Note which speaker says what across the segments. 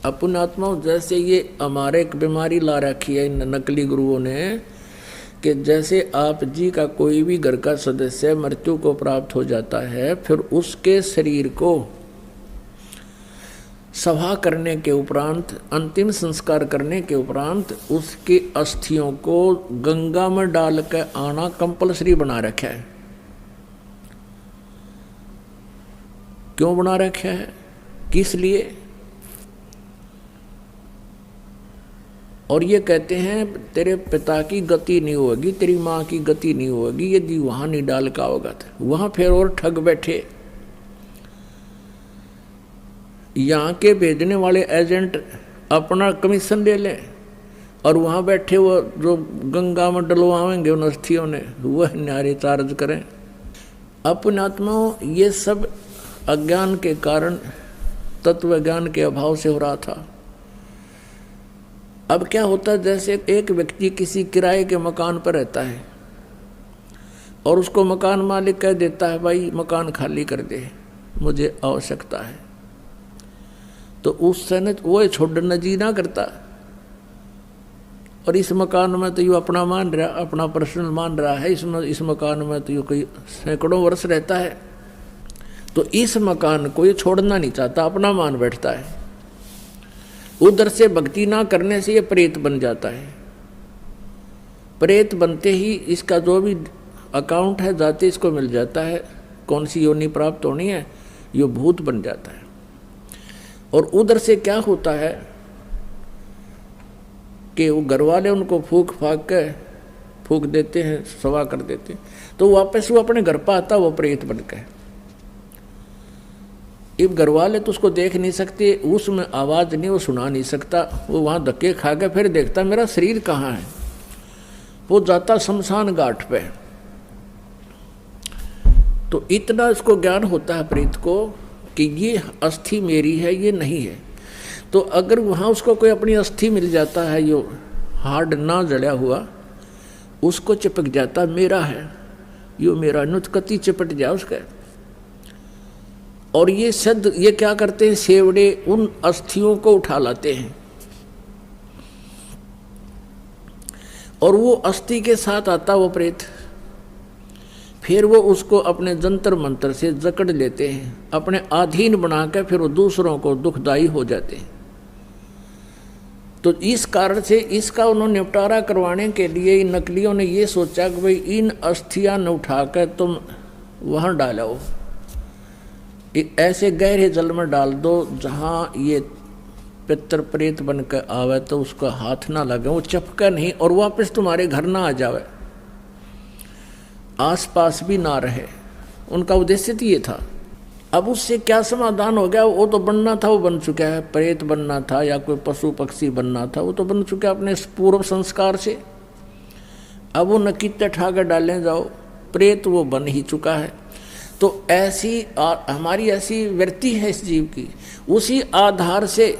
Speaker 1: अपन आत्मा जैसे ये हमारे एक बीमारी ला रखी है इन नकली गुरुओं ने कि जैसे आप जी का कोई भी घर का सदस्य मृत्यु को प्राप्त हो जाता है, फिर उसके शरीर को सभा करने के उपरांत, अंतिम संस्कार करने के उपरांत उसकी अस्थियों को गंगा में डाल कर आना कंपलसरी बना रखा है। क्यों बना रखा है, किस लिए? और ये कहते हैं तेरे पिता की गति नहीं होगी, तेरी माँ की गति नहीं होगी यदि वहां नहीं डाल का होगा। वहां फिर और ठग बैठे। यहाँ के भेजने वाले एजेंट अपना कमीशन ले लें और वहाँ बैठे वो जो गंगा में डलवाएंगे उन अस्थियों ने, वह न्यारे चार्ज करें। अपने आत्माओं, ये सब अज्ञान के कारण, तत्व ज्ञान के अभाव से हो रहा था। अब क्या होता है, जैसे एक व्यक्ति किसी किराए के मकान पर रहता है और उसको मकान मालिक कह देता है भाई मकान खाली कर दे, मुझे आवश्यकता है, तो उस समय वो छोड़ना जी ना करता। और इस मकान में तो यू अपना मान रहा, अपना पर्सनल मान रहा है, इसमें इस मकान में तो यू कई सैकड़ों वर्ष रहता है, तो इस मकान को ये छोड़ना नहीं चाहता, अपना मान बैठता है। उधर से भक्ति ना करने से ये प्रेत बन जाता है। प्रेत बनते ही इसका जो भी अकाउंट है जाते इसको मिल जाता है, कौन सी योनि प्राप्त होनी है, ये भूत बन जाता है। और उधर से क्या होता है कि वो घर वाले उनको फूक देते हैं, सवा कर देते हैं, तो वापस वो अपने घर पर आता, वो प्रेत बन के। अब घर वाले तो उसको देख नहीं सकते, उसमें आवाज़ नहीं, वो सुना नहीं सकता, वो वहाँ धक्के खा के फिर देखता मेरा शरीर कहाँ है। वो जाता शमशान घाट पे। तो इतना इसको ज्ञान होता है प्रेत को कि ये अस्थि मेरी है, ये नहीं है। तो अगर वहाँ उसको कोई अपनी अस्थि मिल जाता है, यो हार्ड ना जड़ा हुआ, उसको चिपक जाता मेरा है, यो मेरा, नुतकती चिपट जाए उसका। और ये सद ये क्या करते हैं, सेवड़े उन अस्थियों को उठा लाते हैं और वो अस्थि के साथ आता वो प्रेत, फिर वो उसको अपने जंतर मंत्र से जकड़ लेते हैं, अपने अधीन बनाकर फिर वो दूसरों को दुखदाई हो जाते हैं। तो इस कारण से इसका उन्होंने निपटारा करवाने के लिए इन नकलियों ने ये सोचा कि भाई इन अस्थियां न उठाकर तुम वहाँ डालो, ऐसे गहरे जल में डाल दो जहाँ ये पितर प्रेत बनकर आवे तो उसका हाथ ना लगे, वो चपका नहीं और वापस तुम्हारे घर ना आ जावे, आसपास भी ना रहे। उनका उद्देश्य तो ये था। अब उससे क्या समाधान हो गया, वो तो बनना था वो बन चुका है, प्रेत बनना था या कोई पशु पक्षी बनना था वो तो बन चुका है अपने पूर्व संस्कार से। अब वो नकीते ठाकर डालने जाओ, प्रेत वो बन ही चुका है। तो ऐसी हमारी ऐसी वृत्ति है इस जीव की। उसी आधार से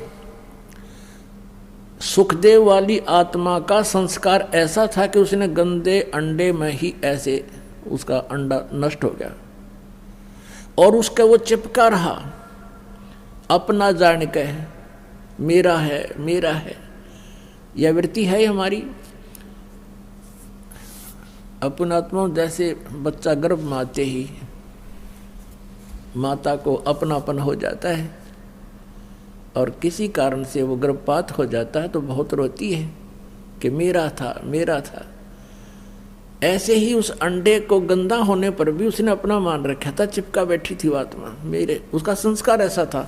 Speaker 1: सुखदेव वाली आत्मा का संस्कार ऐसा था कि उसने गंदे अंडे में ही ऐसे उसका अंडा नष्ट हो गया और उसका वो चिपका रहा, अपना जान के मेरा है मेरा है। यह वृत्ति है हमारी। अपन आत्मा जैसे बच्चा गर्भ में आते ही माता को अपनापन हो जाता है और किसी कारण से वो गर्भपात हो जाता है तो बहुत रोती है कि मेरा था मेरा था। ऐसे ही उस अंडे को गंदा होने पर भी उसने अपना मान रखा था, चिपका बैठी थी आत्मा मेरे, उसका संस्कार ऐसा था।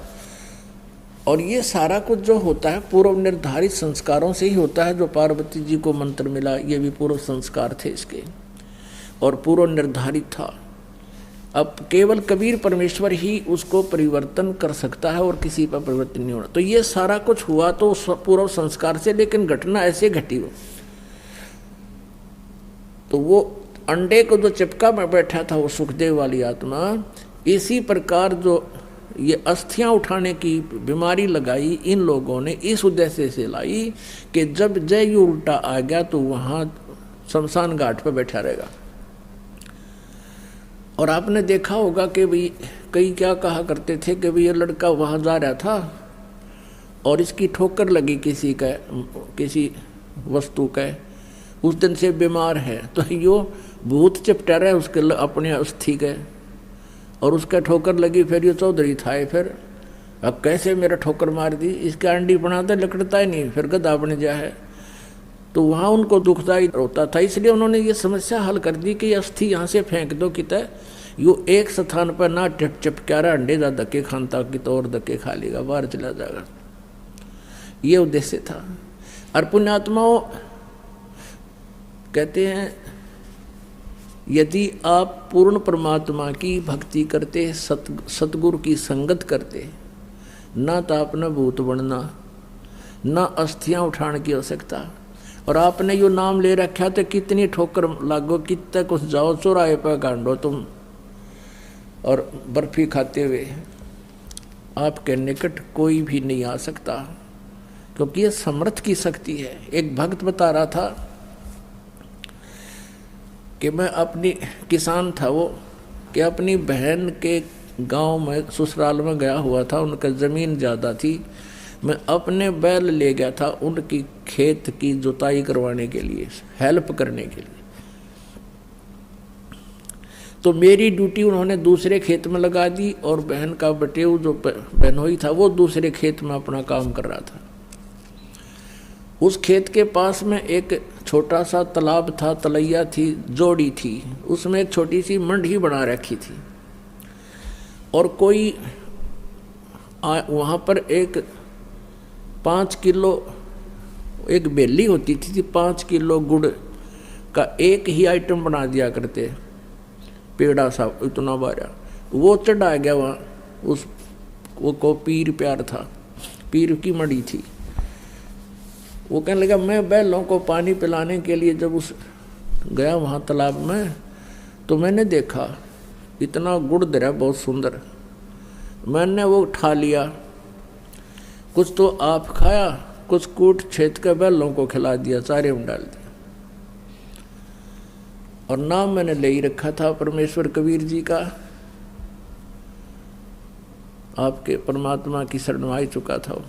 Speaker 1: और ये सारा कुछ जो होता है पूर्व निर्धारित संस्कारों से ही होता है। जो पार्वती जी को मंत्र मिला ये भी पूर्व संस्कार थे इसके और पूर्व निर्धारित था। अब केवल कबीर परमेश्वर ही उसको परिवर्तन कर सकता है और किसी पर परिवर्तन नहीं होना। तो ये सारा कुछ हुआ तो पूर्व संस्कार से, लेकिन घटना ऐसे घटी हो तो वो अंडे को जो चिपका में बैठा था वो सुखदेव वाली आत्मा, इसी प्रकार जो ये अस्थियां उठाने की बीमारी लगाई इन लोगों ने इस उद्देश्य से लाई कि जब जय उल्टा आ गया तो वहाँ शमशान घाट पर बैठा रहेगा। और आपने देखा होगा कि भाई कई क्या कहा करते थे कि भाई ये लड़का वहाँ जा रहा था और इसकी ठोकर लगी किसी वस्तु का, उस दिन से बीमार है, तो यो भूत चिपटा रहा है उसके अपने अस्थि के, और उसका ठोकर लगी, फिर ये चौधरी था, फिर अब कैसे मेरा ठोकर मार दी, इसका अंडी बनाता लकड़ता ही नहीं, फिर गधा बन जा है। तो वहाँ उनको दुखदायी होता था, इसलिए उन्होंने ये समस्या हल कर दी कि अस्थि यहाँ से फेंक दो कितने, यो एक स्थान पर ना चपका रहा, अंडे जा धक्के खानता कि तो और धक्के खा लेगा, बाहर चला जाएगा। ये उद्देश्य था। और पुण्यात्माओं कहते हैं यदि आप पूर्ण परमात्मा की भक्ति करते, सतगुरु की संगत करते, ना तो आपने भूत बनना, ना अस्थियां उठाने की आवश्यकता। और आपने यो नाम ले रखा तो कितनी ठोकर लागो, कितने कुछ जाओ चौराहे पर गांडो तुम, और बर्फी खाते हुए आपके निकट कोई भी नहीं आ सकता, क्योंकि ये समर्थ की शक्ति है। एक भक्त बता रहा था कि मैं अपनी किसान था वो, कि अपनी बहन के गांव में ससुराल में गया हुआ था, उनका ज़मीन ज़्यादा थी, मैं अपने बैल ले गया था उनकी खेत की जुताई करवाने के लिए, हेल्प करने के लिए। तो मेरी ड्यूटी उन्होंने दूसरे खेत में लगा दी, और बहन का बटेऊ जो बहनोई था वो दूसरे खेत में अपना काम कर रहा था। उस खेत के पास में एक छोटा सा तालाब था, तलैया थी, जोड़ी थी, उसमें एक छोटी सी मंडी बना रखी थी, और कोई वहाँ पर एक 5 किलो एक बेली होती थी, 5 किलो गुड़ का एक ही आइटम बना दिया करते, पेड़ा सा इतना बारा, वो चढ़ा गया वहाँ, उस वो को पीर प्यार था, पीर की मड़ी थी। वो कहने लगा मैं बैलों को पानी पिलाने के लिए जब उस गया वहाँ तालाब में, तो मैंने देखा इतना गुड़ दरा बहुत सुंदर, मैंने वो उठा लिया, कुछ तो आप खाया, कुछ कूट छेद कर बैलों को खिला दिया, चारे में डाल दिया। और नाम मैंने ले ही रखा था परमेश्वर कबीर जी का, आपके परमात्मा की शरण में आ चुका था।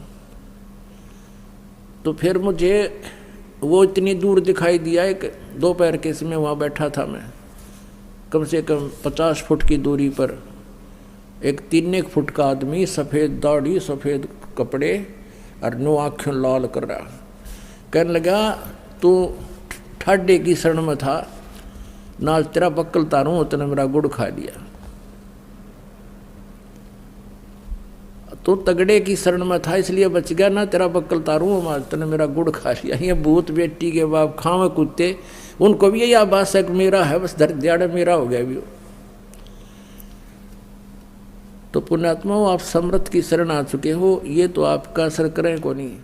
Speaker 1: तो फिर मुझे वो इतनी दूर दिखाई दिया, एक दोपहर के समय वहाँ बैठा था मैं, कम से कम 50 फुट की दूरी पर एक 3 फुट का आदमी, सफ़ेद दाढ़ी, सफ़ेद कपड़े और नो आँखें लाल कर रहा, कहने लगा तू ठाडे की शरण में था, नाल तेरा बक्कल तारूं, उतने मेरा गुड़ खा लिया। तो तगड़े की शरण में था इसलिए बच गया, ना तेरा बक्कल तारूं, तने मेरा गुड़ खा लिया। ये भूत बेटी के बाप खावे कुत्ते, उनको भी यही आभास है कि मेरा है, बस दर्द दिहाड़े मेरा हो गया भी। तो पुण्यात्माओं, आप समर्थ की शरण आ चुके हो, ये तो आपका असर करें को नहीं।